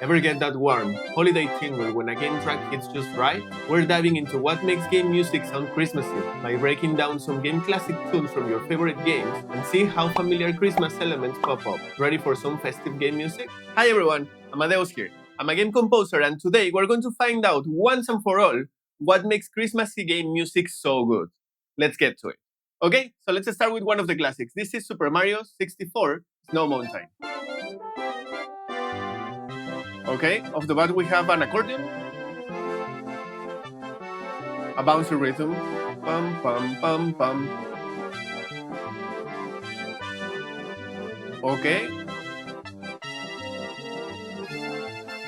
Ever get that warm, holiday tingle when a game track hits just right? We're diving into what makes game music sound Christmassy by breaking down some game classic tunes from your favorite games and see how familiar Christmas elements pop up. Ready for some festive game music? Hi everyone, Amadeus here. I'm a game composer and today we're going to find out once and for all what makes Christmassy game music so good. Let's get to it. Okay, so let's start with one of the classics. This is Super Mario 64 Snow Mountain. Okay, off the bat we have an accordion, a bouncy rhythm, pum pum pum pum. Okay,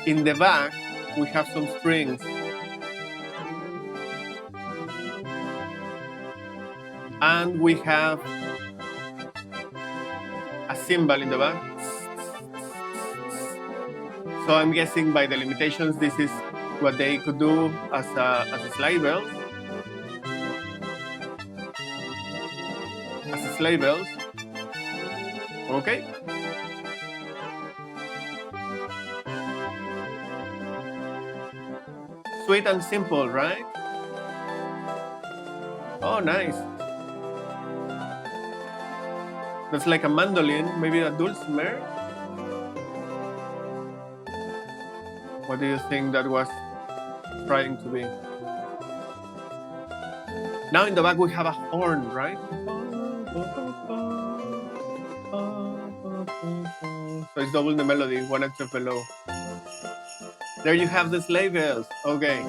in the back we have some strings, and we have a cymbal in the back. So I'm guessing by the limitations this is what they could do as a sleigh bell. As a sleigh bells. Okay. Sweet and simple, right? Oh, nice. That's like a mandolin, maybe a dulcimer. What do you think that was trying to be? Now in the back we have a horn, right? So it's double the melody, one octave below. There you have the sleigh bells. Okay.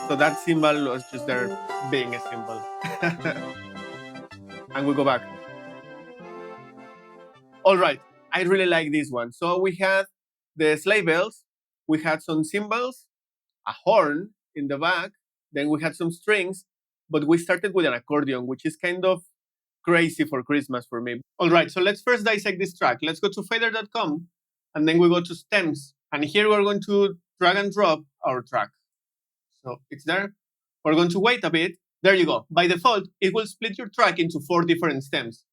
So that cymbal was just there being a cymbal. And we go back. All right. I really like this one. So we had the sleigh bells, we had some cymbals, a horn in the back, then we had some strings, but we started with an accordion, which is kind of crazy for Christmas for me. All right, so let's first dissect this track. Let's go to fader.com, and then we go to stems. And here we're going to drag and drop our track. So it's there. We're going to wait a bit. There you go. By default, it will split your track into 4 different stems.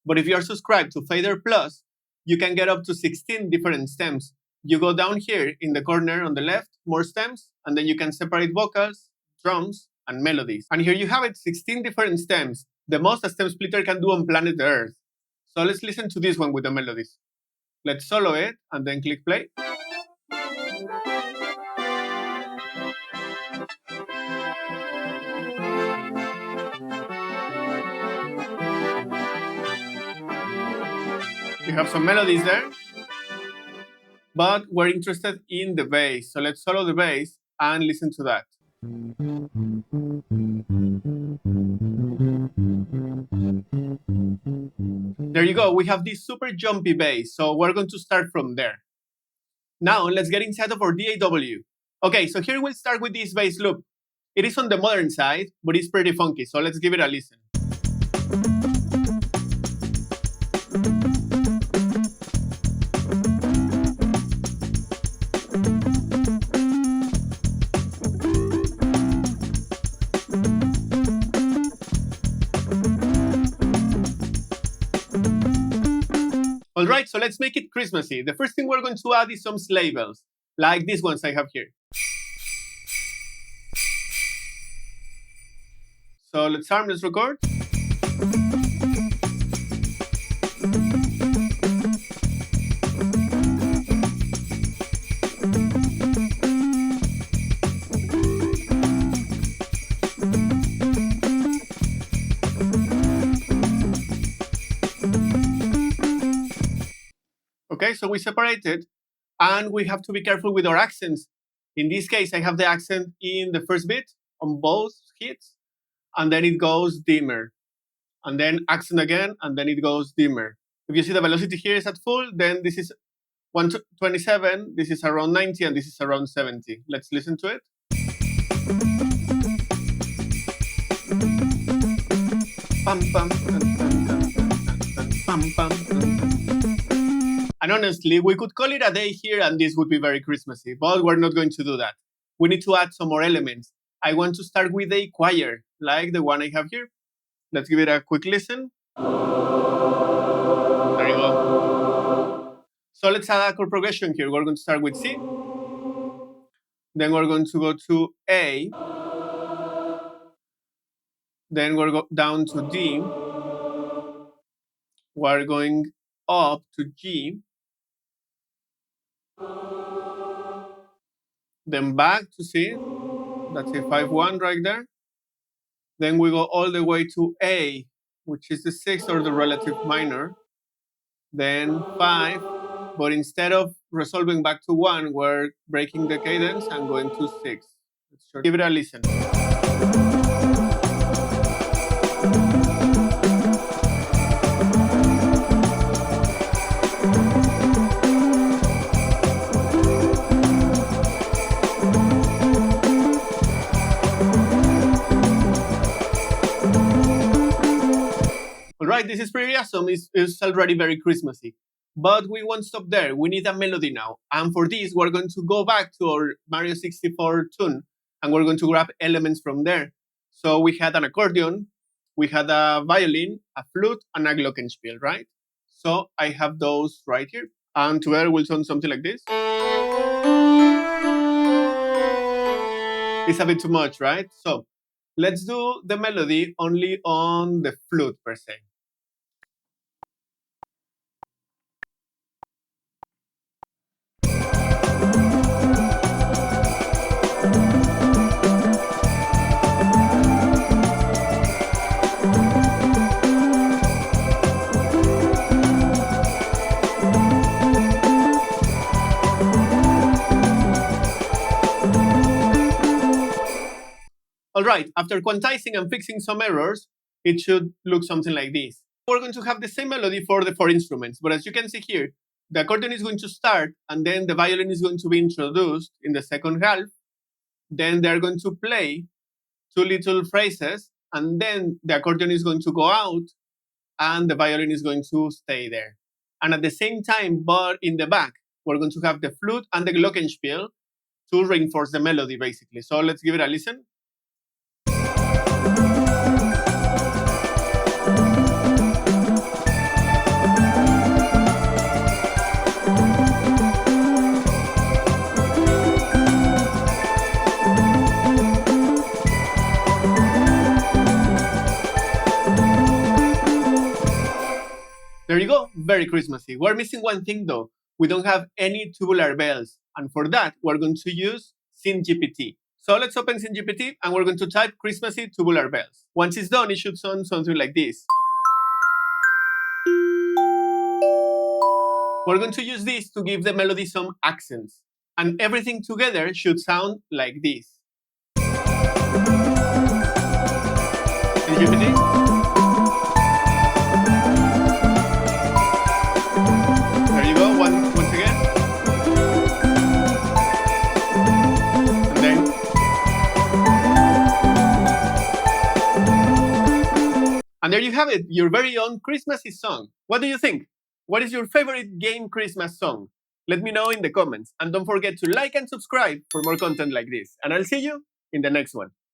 But if you are subscribed to Fader Plus, you can get up to 16 different stems. You go down here in the corner on the left, more stems, and then you can separate vocals, drums, and melodies. And here you have it, 16 different stems, the most a stem splitter can do on planet Earth. So let's listen to this one with the melodies. Let's solo it, and then click play. We have some melodies there, but we're interested in the bass. So let's solo the bass and listen to that. There you go, we have this super jumpy bass, so we're going to start from there. Now let's get inside of our DAW. Okay, so here we'll start with this bass loop. It is on the modern side, but it's pretty funky, so let's give it a listen. All right, so let's make it Christmassy. The first thing we're going to add is some sleigh bells, like these ones I have here. So let's arm, let's record. Okay, so we separated, and we have to be careful with our accents. In this case, I have the accent in the first beat on both hits, and then it goes dimmer, and then accent again, and then it goes dimmer. If you see the velocity here is at full, then this is 127, this is around 90, and this is around 70. Let's listen to it. Pam, pam, dun, dun, dun, dun, dun, pam, pam, dun, dun. And honestly, we could call it a day here and this would be very Christmassy, but we're not going to do that. We need to add some more elements. I want to start with a choir, like the one I have here. Let's give it a quick listen. There you go. So let's add a chord progression here. We're going to start with C. Then we're going to go to A. Then we'll go down to D. We're going up to G. Then back to C. That's a 5-1 right there. Then we go all the way to A, which is the sixth or the relative minor. Then 5. But instead of resolving back to 1, we're breaking the cadence and going to 6. Let's give it a listen. All right, this is pretty awesome. It's already very Christmassy. But we won't stop there. We need a melody now. And for this, we're going to go back to our Mario 64 tune, and we're going to grab elements from there. So we had an accordion, we had a violin, a flute, and a glockenspiel, right? So I have those right here. And together we'll sound something like this. It's a bit too much, right? So let's do the melody only on the flute per se. All right, after quantizing and fixing some errors, it should look something like this. We're going to have the same melody for the 4 instruments, but as you can see here, the accordion is going to start, and then the violin is going to be introduced in the second half. Then they're going to play 2 little phrases, and then the accordion is going to go out, and the violin is going to stay there. And at the same time, but in the back, we're going to have the flute and the glockenspiel to reinforce the melody, basically. So let's give it a listen. There you go, very Christmassy. We're missing one thing though. We don't have any tubular bells. And for that, we're going to use SynGPT. So let's open SynGPT and we're going to type Christmassy tubular bells. Once it's done, it should sound something like this. We're going to use this to give the melody some accents. And everything together should sound like this. SynGPT. And there you have it, your very own Christmassy song. What do you think? What is your favorite game Christmas song? Let me know in the comments. And don't forget to like and subscribe for more content like this. And I'll see you in the next one.